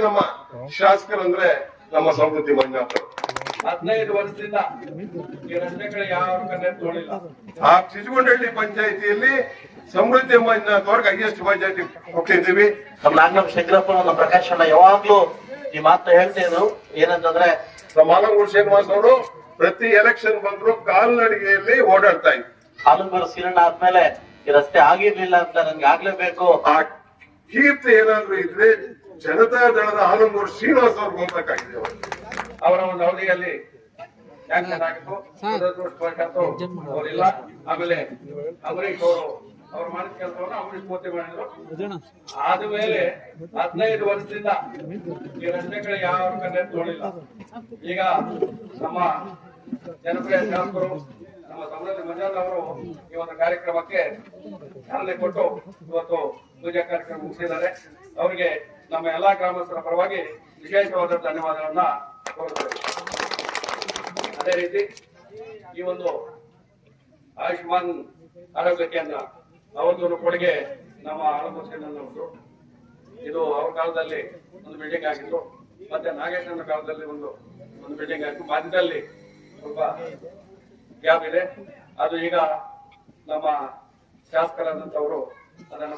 ನಮ್ಮ ಶಾಸಕರಂದ್ರೆ ನಮ್ಮ ಸಮೃದ್ಧಿ ಮಂಜುನಾಥ್. 15 ವರ್ಷದಿಂದ ಈ ರಸ್ತೆಗಳು ಯಾವ ಕಣ್ಣೆತ್ತು ನೋಡಿಲ್ಲ. ಆ ಚಿಚಗೊಂಡಳ್ಳಿ ಪಂಚಾಯತಿಯಲ್ಲಿ ಸಮೃದ್ಧಿ ಮಂಜುನಾಥ್ ಅವ್ರಿಗೆ ಹೈಯೆಸ್ಟ್ ಪಂಚಾಯತಿ ಕೊಟ್ಟಿದ್ದೀವಿ. ನಮ್ಮ ನಾಗನೂರು ಶಂಕರಪ್ಪ ನಮ್ಮ ಪ್ರಕಾಶ್ ಅಣ್ಣ ಯಾವಾಗ್ಲೂ ಈ ಮಾತು ಹೇಳ್ತಾ ಇದ್ರು. ಏನಂತಂದ್ರೆ ನಮ್ಮ ಆಲಂಗೂರು ಶ್ರೀನಿವಾಸ್ ಅವರು ಪ್ರತಿ ಎಲೆಕ್ಷನ್ ಬಂದ್ರು ಕಾಲ್ನಡಿಗೆಯಲ್ಲಿ ಓಡಾಡ್ತಾ ಇದ್ರು. ಆಲಂಗೂರು ಸೀರಣ್ಣ ಆದ್ಮೇಲೆ ಈ ರಸ್ತೆ ಆಗಿರ್ಲಿಲ್ಲ ಅಂತ ನನ್ಗೆ ಆಗ್ಲೇಬೇಕು. ಆ ಕೀರ್ತಿ ಏನಾದ್ರು ಇದ್ರೆ ಜನತಾ ದಳದ ಆಲಂಗೂರು ಶ್ರೀನಿವಾಸ್ ಅವ್ರಿಗೆ ಹೋಗ್ಬೇಕಾಗಿದೆ. ಅವರ ಒಂದು ಅವಧಿಯಲ್ಲಿ ಸ್ಯಾಂಕ್ಷನ್ ಆಗಿತ್ತು, ಅವರಿಲ್ಲ. ಆಮೇಲೆ ಅಂಬರೀಶ್ ಅವರು ಮಾಡಿದ ಕೆಲಸವನ್ನು ಅಂಬರೀಶ್ ಪೂರ್ತಿ ಮಾಡಿದ್ರು. ಆದ್ಮೇಲೆ 15 ವರ್ಷದಿಂದ ಈ ರಸ್ತೆಗಳು ಯಾವ ಕಣ್ಣೆತ್ತು ನೋಡಿಲ್ಲ. ಈಗ ನಮ್ಮ ಜನಪ್ರಿಯ ಶಾಸಕರು ನಮ್ಮ ಸಮೃದ್ಧಿ ಮಂಜುನಾಥ್ ಅವರು ಈ ಒಂದು ಕಾರ್ಯಕ್ರಮಕ್ಕೆ ಚಾಲನೆ ಕೊಟ್ಟು ಇವತ್ತು ಪೂಜಾ ಕಾರ್ಯಕ್ರಮ ಮುಗಿಸಿದ್ದಾರೆ. ಅವರಿಗೆ ನಮ್ಮ ಎಲ್ಲಾ ಗ್ರಾಮಸ್ಥರ ಪರವಾಗಿ ವಿಶೇಷವಾದ ಧನ್ಯವಾದಗಳನ್ನ ಕೋರುತ್ತೇವೆ. ಅದೇ ರೀತಿ ಈ ಒಂದು ಆಯುಷ್ಮಾನ್ ಆರೋಗ್ಯ ಕೇಂದ್ರ ಅವತ್ತು ಕೊಡುಗೆ ನಮ್ಮ ಆಲಂಗೂರು ಇದು ಅವ್ರ ಕಾಲದಲ್ಲಿ ಒಂದು ಬಿಲ್ಡಿಂಗ್ ಆಗಿತ್ತು. ಮತ್ತೆ ನಾಗೇಶನ ಕಾಲದಲ್ಲಿ ಒಂದು ಬಿಲ್ಡಿಂಗ್ ಆಗಿತ್ತು. ಮಧ್ಯದಲ್ಲಿ ಸ್ವಲ್ಪ ಗ್ಯಾಪ್ ಇದೆ. ಅದು ಈಗ ನಮ್ಮ ಶಾಸಕರಾದಂತವರು ಅದನ್ನು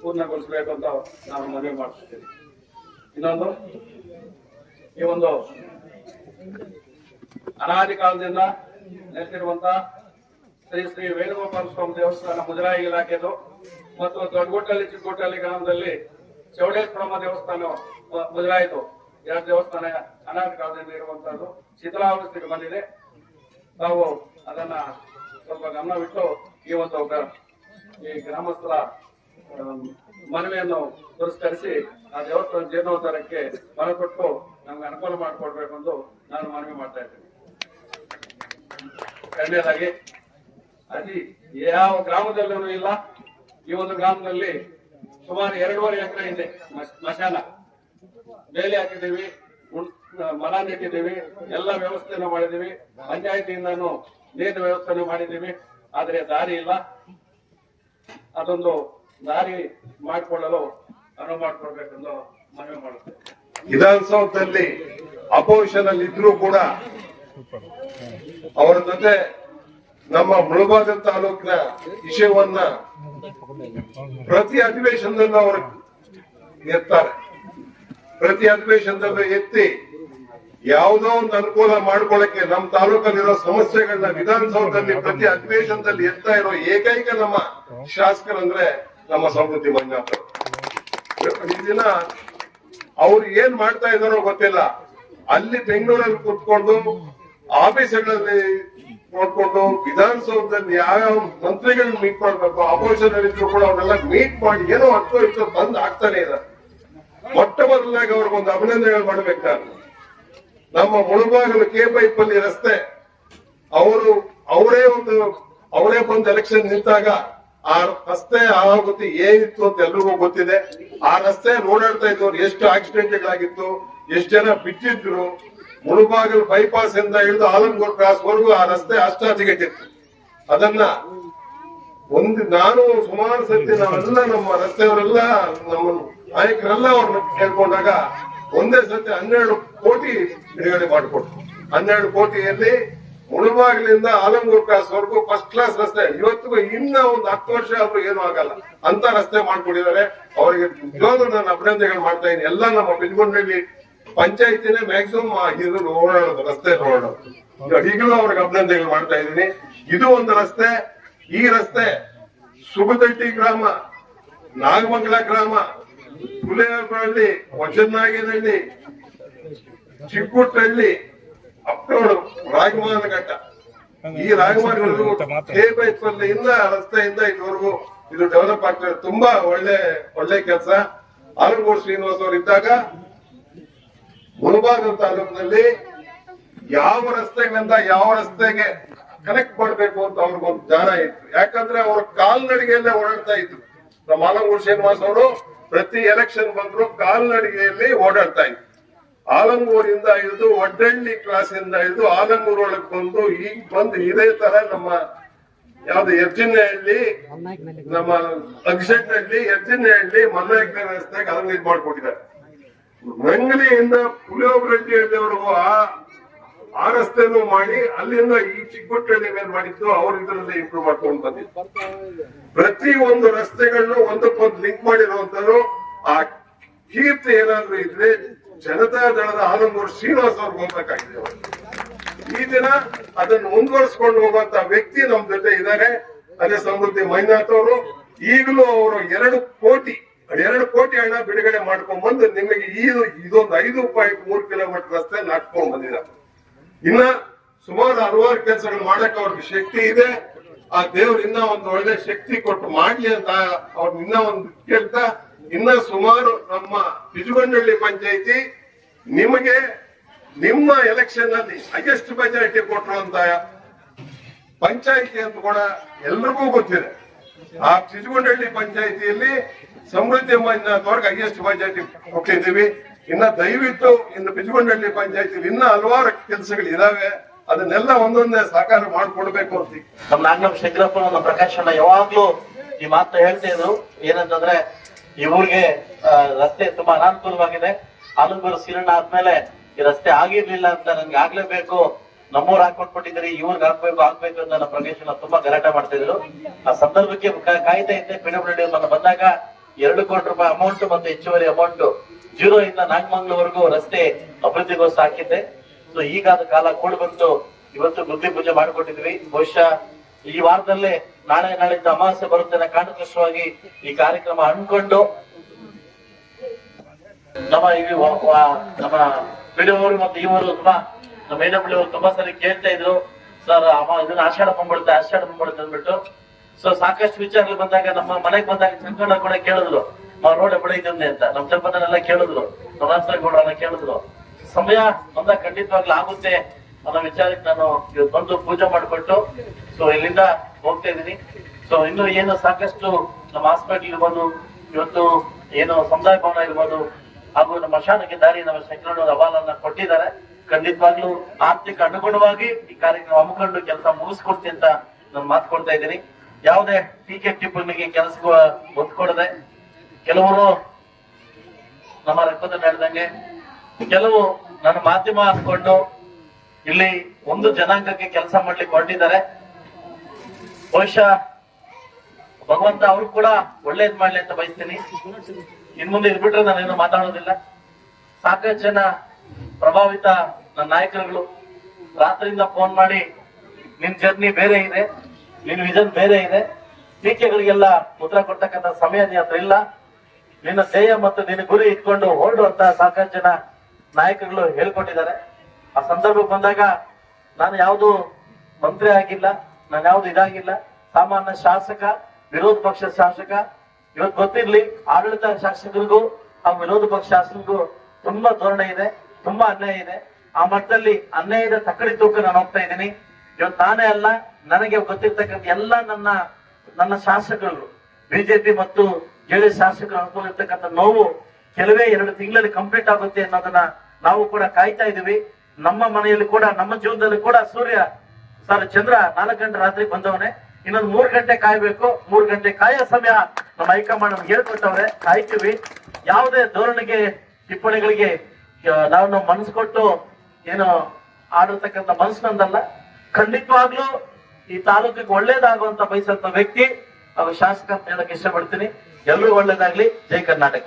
ಪೂರ್ಣಗೊಳಿಸಬೇಕು ಅಂತ ನಾವು ಮನವಿ ಮಾಡ್ತಿದ್ದೀವಿ. ಇನ್ನೊಂದು, ಈ ಒಂದು ಅನಾದಿ ಕಾಲದಿಂದ ನೆಲೆಸಿರುವಂತ ಶ್ರೀ ಶ್ರೀ ವೇಣುಗೋಪಾಲ ಸ್ವಾಮಿ ದೇವಸ್ಥಾನ ಮುಜರಾಯಿ ಇಲಾಖೆದು ಮತ್ತು ದೊಡ್ಡಗುಟ್ಟಳ್ಳಿ ಚಿಕ್ಕಗುಟ್ಟಳ್ಳಿ ಗ್ರಾಮದಲ್ಲಿ ಚೌಡೇಶ್ವರಮ್ಮ ದೇವಸ್ಥಾನ ಮುಜರಾಯಿತು. 2 ದೇವಸ್ಥಾನ ಅನಾದಿ ಕಾಲದಿಂದ ಇರುವಂತಹದ್ದು ಶಿಥಿಲಾವಸ್ಥೆಗೆ ಬಂದಿದೆ. ನಾವು ಅದನ್ನ ಸ್ವಲ್ಪ ಗಮನವಿಟ್ಟು ಈ ಒಂದು ಈ ಗ್ರಾಮಸ್ಥರ ಮನವಿಯನ್ನು ಪುರಸ್ಕರಿಸಿ ಆ ದೇವಸ್ಥಾನ ಜೀರ್ಣೋದ್ಧಾರಕ್ಕೆ ಮನ ಕೊಟ್ಟು ನಮ್ಗೆ ಅನುಕೂಲ ಮಾಡಿಕೊಡ್ಬೇಕು ಎಂದು ನಾನು ಮನವಿ ಮಾಡ್ತಾ ಇದ್ದೇನೆ. ಎರಡನೇದಾಗಿ ಅತಿ ಯಾವ ಗ್ರಾಮದಲ್ಲೂ ಇಲ್ಲ. ಈ ಒಂದು ಗ್ರಾಮದಲ್ಲಿ ಸುಮಾರು 2.5 ಎಕರೆ ಇದೆ ಸ್ಮಶಾನ. ಬೇಲಿ ಹಾಕಿದ್ದೀವಿ, ಮರ ನೆಟ್ಟಿದ್ದೀವಿ, ಎಲ್ಲ ವ್ಯವಸ್ಥೆಯನ್ನು ಮಾಡಿದ್ದೀವಿ. ಪಂಚಾಯತಿಯಿಂದನೂ ನೀರಿನ ವ್ಯವಸ್ಥೆಯನ್ನು ಮಾಡಿದ್ದೀವಿ. ಆದ್ರೆ ದಾರಿ ಇಲ್ಲ. ಅದೊಂದು ದಾರಿ ಮಾಡಿಕೊಳ್ಳಲು ಅನುವು ಮಾಡಿಕೊಡ್ಬೇಕೆಂದು ಮನವಿ ಮಾಡುತ್ತೇವೆ. ವಿಧಾನಸೌಧದಲ್ಲಿ ಅಪೋಸಿಷನ್ ಅಲ್ಲಿ ಇದ್ರೂ ಕೂಡ ಅವರ ಜೊತೆ ನಮ್ಮ ಮುಳಬಾಗಿಲು ತಾಲೂಕಿನ ವಿಷಯವನ್ನ ಪ್ರತಿ ಅಧಿವೇಶನದಲ್ಲೂ ಅವರು ಎತ್ತಾರೆ. ಪ್ರತಿ ಅಧಿವೇಶನದಲ್ಲೂ ಎತ್ತಿ ಯಾವುದೋ ಒಂದು ಅನುಕೂಲ ಮಾಡ್ಕೊಳ್ಳಕ್ಕೆ ನಮ್ಮ ತಾಲೂಕಲ್ಲಿರೋ ಸಮಸ್ಯೆಗಳನ್ನ ವಿಧಾನಸೌಧದಲ್ಲಿ ಪ್ರತಿ ಅಧಿವೇಶನದಲ್ಲಿ ಎತ್ತಾ ಇರೋ ಏಕೈಕ ನಮ್ಮ ಶಾಸಕರಂದ್ರೆ ನಮ್ಮ ಸಮೃದ್ಧಿ ಮಂಜುನಾಥ್. ಈ ದಿನ ಅವ್ರು ಏನ್ ಮಾಡ್ತಾ ಇದಾರೋ ಗೊತ್ತಿಲ್ಲ. ಅಲ್ಲಿ ಬೆಂಗಳೂರಲ್ಲಿ ಕೂತ್ಕೊಂಡು ಆಫೀಸ್ಗಳಲ್ಲಿ ನೋಡ್ಕೊಂಡು ವಿಧಾನಸೌಧದಲ್ಲಿ ಯಾವ್ಯಾವ ಮಂತ್ರಿಗಳನ್ನ ಮೀಟ್ ಮಾಡ್ಬೇಕು, ಅಪೋಸಿಷನ್ ಇದ್ರು ಕೂಡ ಅವ್ರನ್ನೆಲ್ಲ ಮೀಟ್ ಮಾಡಿ ಏನೋ ಇಷ್ಟೋ ಬಂದ್ ಆಗ್ತಾನೆ ಇದ್ದಾರೆ. ಮೊಟ್ಟ ಮೊದಲಾಗಿ ಅವ್ರಿಗೊಂದು ಅಭಿನಂದನೆಗಳು ಮಾಡ್ಬೇಕಾದ್ರೆ ನಮ್ಮ ಮುಳಬಾಗಿಲು ಕೆ-ಪೈಪಲ್ಲಿ ರಸ್ತೆ ಅವರೇ ಬಂದು ಎಲೆಕ್ಷನ್ ನಿಂತಾಗ ಆ ರಸ್ತೆ ಆಗುತ್ತೆ ಏನಿತ್ತು ಅಂತ ಎಲ್ರಿಗೂ ಗೊತ್ತಿದೆ. ಆ ರಸ್ತೆ ಓಡಾಡ್ತಾ ಇದ್ದವ್ರು ಎಷ್ಟು ಆಕ್ಸಿಡೆಂಟ್ಗಳಾಗಿತ್ತು, ಎಷ್ಟು ಜನ ಬಿಟ್ಟಿದ್ರು. ಮುಳಬಾಗಿಲು ಬೈಪಾಸ್ ಇಂದ ಹಿಡಿದು ಆಲಂಗೂರು ಕ್ರಾಸ್ ವರೆಗೂ ಆ ರಸ್ತೆ ಅಷ್ಟಾಚಿಗೆಟ್ಟಿತ್ತು. ಅದನ್ನ ನಾನು ಸುಮಾರು ಸರ್ತಿ ನಾವೆಲ್ಲ ನಮ್ಮ ರಸ್ತೆಯವರೆಲ್ಲ ನಮ್ಮ ನಾಯಕರೆಲ್ಲ ಅವ್ರನ್ನ ಕೇಳ್ಕೊಂಡಾಗ ಒಂದೇ ಸತಿ 12 ಕೋಟಿ ಬಿಡುಗಡೆ ಮಾಡಿಕೊಟ್ರು. 12 ಕೋಟಿಯಲ್ಲಿ ಮುಳಬಾಗಿಲಿಂದ ಆಲಂಗೂರು ಕ್ರಾಸ್ ವರೆಗೂ ಫಸ್ಟ್ ಕ್ಲಾಸ್ ರಸ್ತೆ. ಇವತ್ತಿಗೂ ಇನ್ನ ಒಂದು 10 ವರ್ಷ ಆದ್ರೂ ಏನೂ ಆಗಲ್ಲ ಅಂತ ರಸ್ತೆ ಮಾಡ್ಕೊಟ್ಟಿದ್ದಾರೆ. ಅವರಿಗೆ ನಿಜವಾಗ್ಲೂ ನಾನು ಅಭಿನಂದನೆಗಳು ಮಾಡ್ತಾ ಇದ್ದೀನಿ. ಎಲ್ಲ ನಮ್ಮ ಬಿಲ್ಗೊಂಡಳ್ಳಿ ಪಂಚಾಯತಿನೇ ಮ್ಯಾಕ್ಸಿಮಮ್ ಓಡಾಡೋದು, ರಸ್ತೆ ಓಡಾಡೋದು. ಈಗಲೂ ಅವ್ರಿಗೆ ಅಭಿನಂದನೆಗಳು ಮಾಡ್ತಾ ಇದ್ದೀನಿ. ಇದು ಒಂದು ರಸ್ತೆ. ಈ ರಸ್ತೆ ಸುಗದಟ್ಟಿ ಗ್ರಾಮ, ನಾಗಮಂಗಲ ಗ್ರಾಮ, ಹುಲಿಯರಹಳ್ಳಿ, ವಚನಾಗಿನಹಳ್ಳಿ, ಚಿಕ್ಕುಟ್ಟಹಳ್ಳಿ, ಅಕ್ಟೋಬರ್ ರಾಗಮಾನ ಘಟ್ಟ, ಈ ರಾಗಮಾನಗಳು ಕೆ-ಪೈಪಲ್ಲಿಂದ ರಸ್ತೆಯಿಂದ ಇದುವರೆಗೂ ಇದು ಡೆವಲಪ್ ಆಗ್ತದೆ. ತುಂಬಾ ಒಳ್ಳೆ ಕೆಲಸ. ಆಲಂಗೂರು ಶ್ರೀನಿವಾಸ್ ಅವರು ಇದ್ದಾಗ ಮುಳಬಾಗಿಲು ತಾಲೂಕಿನಲ್ಲಿ ಯಾವ ರಸ್ತೆಗಳಿಂದ ಯಾವ ರಸ್ತೆಗೆ ಕನೆಕ್ಟ್ ಮಾಡಬೇಕು ಅಂತ ಅವ್ರಿಗೊಂದು ಜ್ಞಾನ ಇತ್ತು. ಯಾಕಂದ್ರೆ ಅವ್ರ ಕಾಲ್ನಡಿಗೆಯಲ್ಲೇ ಓಡಾಡ್ತಾ ಇದ್ರು. ನಮ್ಮ ಆಲಂಗೂರು ಶ್ರೀನಿವಾಸ್ ಅವರು ಪ್ರತಿ ಎಲೆಕ್ಷನ್ ಬಂದ್ರು ಕಾಲ್ನಡಿಗೆಯಲ್ಲಿ ಓಡಾಡ್ತಾ ಇದ್ರು. ಆಲಂಗೂರಿಂದ ಹಿಡಿದು ಒಡ್ಡಳ್ಳಿ ಕ್ರಾಸ್ ಇಂದ ಹಿಡಿದು ಆಲಂಗೂರು ಒಳಗೆ ಬಂದು ಈಗ ಬಂದು ಇದೇ ತರ ನಮ್ಮ ಯಾವ್ದು ಎರ್ಜಿನಹಳ್ಳಿ, ನಮ್ಮ ಅಕ್ಷೆಟ್ನಹಳ್ಳಿ, ಎರ್ಜಿನಹಳ್ಳಿ, ಮಲ್ನಾಯಕನ ರಸ್ತೆಗೆ ಅದನ್ನ ಇದ್ ಮಾಡ್ಕೊಟ್ಟಿದ್ದಾರೆ. ರಂಗಲಿಯಿಂದ ಪುಲಿಯೋಬ್ರಹಳ್ಳಿಯವರೆಗೂ ಆ ರಸ್ತೆನೂ ಮಾಡಿ ಅಲ್ಲಿಂದ ಈ ಚಿಕ್ಕಬುಟ್ಟಳ್ಳಿ ಮೇಲೆ ಮಾಡಿದ್ದು ಅವ್ರ ಇದರಲ್ಲಿ ಇಂಪ್ರೂವ್ ಮಾಡ್ಕೊಂಡು ಬಂದಿದ್ದು. ಪ್ರತಿ ಒಂದು ರಸ್ತೆಗಳನ್ನು ಒಂದಕ್ಕೊಂದು ಲಿಂಕ್ ಮಾಡಿರುವಂತದ್ದು. ಆ ಕೀರ್ತಿ ಏನಾದ್ರು ಇದ್ರೆ ಜನತಾ ದಳದ ಆಲಂಗೂರು ಶ್ರೀನಿವಾಸ್ ಅವ್ರಿಗೆ ಹೋಗ್ಬೇಕಾಗಿದೆ. ಈ ದಿನ ಅದನ್ನು ಮುಂದುವರಿಸಿಕೊಂಡು ಹೋಗುವಂತ ವ್ಯಕ್ತಿ ನಮ್ ಜೊತೆ ಇದ್ದಾರೆ. ಅದೇ ಸಮೃದ್ಧಿ ಮಂಜುನಾಥ್ ಅವರು. ಈಗಲೂ ಅವರು 2 ಕೋಟಿ ಹಣ ಬಿಡುಗಡೆ ಮಾಡ್ಕೊಂಡ್ ಬಂದು ನಿಮಗೆ ಇದೊಂದು 5.3 ಕಿಲೋಮೀಟರ್ ರಸ್ತೆ ನಾಟ್ಕೊಂಡ್ ಬಂದಿದ್ದಾರೆ. ಇನ್ನ ಸುಮಾರು 60 ಕೆಲಸಗಳು ಮಾಡಕ್ ಅವ್ರಿಗೆ ಶಕ್ತಿ ಇದೆ. ಆ ದೇವ್ರು ಇನ್ನ ಒಂದು ಒಳ್ಳೆ ಶಕ್ತಿ ಕೊಟ್ಟು ಮಾಡ್ಲಿ ಅಂತ ಅವ್ರು ಇನ್ನ ಒಂದು ಕೇಳ್ತಾ, ಇನ್ನ ಸುಮಾರು ನಮ್ಮ ಬಿಜುಗೊಂಡಳ್ಳಿ ಪಂಚಾಯಿತಿ ನಿಮಗೆ ನಿಮ್ಮ ಎಲೆಕ್ಷನ್ ಅಲ್ಲಿ ಹೈಯೆಸ್ಟ್ ಮೆಜಾರಿಟಿ ಕೊಟ್ಟಿರುವಂತ ಪಂಚಾಯಿತಿ ಅಂತ ಕೂಡ ಎಲ್ರಿಗೂ ಗೊತ್ತಿದೆ. ಆ ಬಿಜುಗೊಂಡಳ್ಳಿ ಪಂಚಾಯಿತಿಯಲ್ಲಿ ಸಮೃದ್ಧಿ ಮಂಜುನಾಥ್ ಅವ್ರಿಗೆ ಹೈಯೆಸ್ಟ್ ಮೆಜಾರಿಟಿ ಕೊಟ್ಟಿದ್ದೀವಿ. ಇನ್ನ ದಯವಿಟ್ಟು ಇನ್ನು ಬಿಜುಗೊಂಡಳ್ಳಿ ಪಂಚಾಯತಿ ಇನ್ನ ಹಲವಾರು ಕೆಲಸಗಳು ಇದಾವೆ, ಅದನ್ನೆಲ್ಲ ಒಂದೊಂದೇ ಸಾಕಾರ ಮಾಡ್ಕೊಡ್ಬೇಕು ಅಂತ ನಮ್ಮ ನಾಗನಂ ಶಂಕರಪ್ಪ ನಮ್ಮ ಪ್ರಕಾಶ್ ಅಣ್ಣ ಯಾವಾಗ್ಲೂ ಈ ಮಾತು ಹೇಳ್ತಾ ಇದ್ರು. ಏನಂತಂದ್ರೆ ಈ ಊರಿಗೆ ರಸ್ತೆ ತುಂಬಾ ಅನಾನುಕೂಲವಾಗಿದೆ. ಆಲಂಗೂರು ಸೀರಣ್ಣ ಆದ್ಮೇಲೆ ಈ ರಸ್ತೆ ಆಗಿರ್ಲಿಲ್ಲ ಅಂತ ನನ್ಗೆ ಆಗ್ಲೇಬೇಕು, ನಮ್ಮೂರ್ ಹಾಕೊಟ್ಬಿಟ್ಟಿದ್ರಿ, ಇವ್ರಿಗೆ ಆಗ್ಬೇಕು ಅಂತ ನಮ್ಮ ಪ್ರಕಾಶ್ ಅಣ್ಣ ತುಂಬಾ ಗಲಾಟೆ ಮಾಡ್ತಾ ಇದ್ರು. ಆ ಸಂದರ್ಭಕ್ಕೆ ಕಾಯ್ತಾ ಇದ್ದೆ. ಪಿಡಬ್ಲ್ಯೂಡಿ ಬಂದಾಗ 2 ಕೋಟಿ ರೂಪಾಯಿ ಅಮೌಂಟ್ ಮತ್ತು ಹೆಚ್ಚುವರಿ ಅಮೌಂಟ್ 0 ಇಂದ ನಾಗಮಂಗ್ಲವರೆಗೂ ರಸ್ತೆ ಅಭಿವೃದ್ಧಿಗೋಸ್ಕರ ಹಾಕಿದ್ದೆ. ಸೊ ಈಗ ಅದು ಕಾಲ ಕೂಡಿ ಬಂತು. ಇವತ್ತು ಗುದ್ದಿ ಪೂಜೆ ಮಾಡಿಕೊಟ್ಟಿದ್ವಿ. ಬಹುಶಃ ಈ ವಾರದಲ್ಲೇ ನಾಳೆಯಿಂದ ಅಮಾವಾಸ್ಯೆ ಬರುತ್ತೆ ಕಾರಣಕಷ್ಟವಾಗಿ ಈ ಕಾರ್ಯಕ್ರಮ ಅನ್ಕೊಂಡು ನಮ್ಮ ಪಿಡಿಒರು ಮತ್ತು ಇವರು ತುಂಬಾ ನಮ್ಮ ಎಡಬ್ಲ್ಯೂ ತುಂಬಾ ಸರಿ ಕೇಳ್ತಾ ಇದ್ರು, ಸರ್ ಇದನ್ನ ಆಷಾಢ ಬಂದ್ಬಿಡುತ್ತೆ ಅಂದ್ಬಿಟ್ಟು. ಸೊ ಸಾಕಷ್ಟು ವಿಚಾರಗಳು ಬಂದಾಗ ನಮ್ಮ ಮನೆಗೆ ಬಂದಾಗ ಚಂದ್ರಣ್ಣ ಕೂಡ ಕೇಳಿದ್ರು, ರೋಡ್ ಎಬ್ಬಡ ಇದನ್ನೇ ಅಂತ. ನಮ್ಮ ಚಂಪನೆಲ್ಲ ಕೇಳಿದ್ರು, ಗೌಡ್ರನ್ನ ಕೇಳಿದ್ರು. ಸಮಯ ಬಂದಾಗ ಖಂಡಿತವಾಗ್ಲೂ ಆಗುತ್ತೆ ಅನ್ನೋ ವಿಚಾರಕ್ಕೆ ನಾನು ಇವತ್ತು ಬಂದು ಪೂಜೆ ಮಾಡಿಕೊಟ್ಟು ಸೊ ಇಲ್ಲಿಂದ ಹೋಗ್ತಾ ಇದ್ದೀನಿ. ಸೊ ಇನ್ನು ಏನು ಸಾಕಷ್ಟು ನಮ್ಮ ಹಾಸ್ಪಿಟಲ್ ಇರ್ಬೋದು, ಇವತ್ತು ಏನು ಸಮುದಾಯ ಭವನ ಇರ್ಬೋದು, ಹಾಗೂ ನಮ್ಮ ಮಶಾನಕ್ಕೆ ದಾರಿ ನಮ್ಮ ಶಂಕರಣ್ಣವ್ರ ಅಹವಾಲನ್ನ ಕೊಟ್ಟಿದ್ದಾರೆ. ಖಂಡಿತವಾಗ್ಲೂ ಆರ್ಥಿಕ ಅನುಗುಣವಾಗಿ ಈ ಕಾರ್ಯಕ್ರಮ ಹಮ್ಮಿಕೊಂಡು ಕೆಲಸ ಮುಗಿಸ್ಕೊಡ್ತೀನಿ ಅಂತ ನಾನು ಮಾತು ಕೊಡ್ತಾ ಇದ್ದೀನಿ. ಯಾವುದೇ ಟೀಕೆ ಟಿಪ್ಪಣಿಗೆ ಕೆಲಸಕ್ಕೆ ಒತ್ತು ಕೊಡದೆ, ಕೆಲವರು ನಮ್ಮ ರಕ್ತದಲ್ಲಿ ಹೇಳ್ದಂಗೆ ಕೆಲವು ನನ್ನ ಮಾಧ್ಯಮ ಅಂದ್ಕೊಂಡು ಇಲ್ಲಿ ಒಂದು ಜನಾಂಗಕ್ಕೆ ಕೆಲಸ ಮಾಡ್ಲಿಕ್ಕೆ ಹೊರಟಿದ್ದಾರೆ. ಬಹುಶಃ ಭಗವಂತ ಅವ್ರು ಕೂಡ ಒಳ್ಳೇದ್ ಮಾಡ್ಲಿ ಅಂತ ಬಯಸ್ತೀನಿ. ಇನ್ ಮುಂದೆ ಇದ್ಬಿಟ್ರೆ ನಾನೇನು ಮಾತಾಡೋದಿಲ್ಲ. ಸಾಕಷ್ಟು ಜನ ಪ್ರಭಾವಿತ ನನ್ನ ನಾಯಕರುಗಳು ರಾತ್ರಿಯಿಂದ ಫೋನ್ ಮಾಡಿ ನಿನ್ ಜರ್ನಿ ಬೇರೆ ಇದೆ, ನಿನ್ ವಿಷನ್ ಬೇರೆ ಇದೆ, ಟೀಕೆಗಳಿಗೆಲ್ಲ ಉತ್ತರ ಕೊಡ್ತಕ್ಕಂಥ ಸಮಯ ನಿನ್ನ ಹತ್ರ ಇಲ್ಲ, ನಿನ್ನ ಧ್ಯೇಯ ಮತ್ತು ನಿನ್ನ ಗುರಿ ಇಟ್ಕೊಂಡು ಹೊರಡು ಅಂತ ಸಾಕಷ್ಟು ಜನ ನಾಯಕರುಗಳು ಹೇಳ್ಕೊಟ್ಟಿದ್ದಾರೆ. ಆ ಸಂದರ್ಭಕ್ಕೆ ಬಂದಾಗ ನಾನು ಯಾವ್ದು ಮಂತ್ರಿ ಆಗಿಲ್ಲ, ನಾನು ಯಾವ್ದು ಇದಾಗಿಲ್ಲ, ಸಾಮಾನ್ಯ ಶಾಸಕ, ವಿರೋಧ ಪಕ್ಷ ಶಾಸಕ. ಇವತ್ತು ಗೊತ್ತಿರ್ಲಿ, ಆಡಳಿತ ಶಾಸಕರಿಗೂ ಹಾಗೂ ವಿರೋಧ ಪಕ್ಷ ಶಾಸಕರಿಗೂ ತುಂಬಾ ಧೋರಣೆ ಇದೆ, ತುಂಬಾ ಅನ್ಯಾಯ ಇದೆ. ಆ ಮಟ್ಟದಲ್ಲಿ ಅನ್ಯಾಯದ ತಕ್ಕಡಿ ತೂಕ ನಾನು ಹೋಗ್ತಾ ಇದ್ದೀನಿ. ಇವತ್ತು ನಾನೇ ಅಲ್ಲ, ನನಗೆ ಗೊತ್ತಿರ್ತಕ್ಕಂಥ ಎಲ್ಲ ನನ್ನ ಶಾಸಕರು, ಬಿಜೆಪಿ ಮತ್ತು ಜೆಡಿಎಸ್ ಶಾಸಕರು ಅನುಕೂಲ ಇರ್ತಕ್ಕಂಥ ನೋವು ಕೆಲವೇ 2 ತಿಂಗಳಲ್ಲಿ ಕಂಪ್ಲೀಟ್ ಆಗುತ್ತೆ ಅನ್ನೋದನ್ನ ನಾವು ಕೂಡ ಕಾಯ್ತಾ ಇದೀವಿ. ನಮ್ಮ ಮನೆಯಲ್ಲಿ ಕೂಡ, ನಮ್ಮ ಜೀವನದಲ್ಲಿ ಕೂಡ ಚಂದ್ರ 4 ಗಂಟೆ ರಾತ್ರಿ ಬಂದವನೇ. ಇನ್ನೊಂದು 3 ಗಂಟೆ ಕಾಯ್ಬೇಕು. 3 ಗಂಟೆ ಕಾಯೋ ಸಮಯ ನಮ್ಮ ಹೈಕಮಾಂಡ್ ನಮ್ಗೆ ಹೇಳ್ಕೊಟ್ಟವ್ರೆ, ಕಾಯ್ತೀವಿ. ಯಾವುದೇ ಧೋರಣೆಗೆ ಟಿಪ್ಪಣಿಗಳಿಗೆ ನಾವು ಮನಸ್ಸು ಕೊಟ್ಟು ಏನು ಆಡಿರ್ತಕ್ಕಂಥ ಮನಸ್ಸು ನಂದಲ್ಲ. ಖಂಡಿತವಾಗ್ಲೂ ಈ ತಾಲೂಕಿಗೆ ಒಳ್ಳೇದಾಗುವಂತ ಬಯಸಂತ ವ್ಯಕ್ತಿ ಶಾಸಕ ಅಂತ ಹೇಳಕ್ ಇಷ್ಟಪಡ್ತೀನಿ. ಎಲ್ರಿಗೂ ಒಳ್ಳೇದಾಗ್ಲಿ. ಜೈ ಕರ್ನಾಟಕ.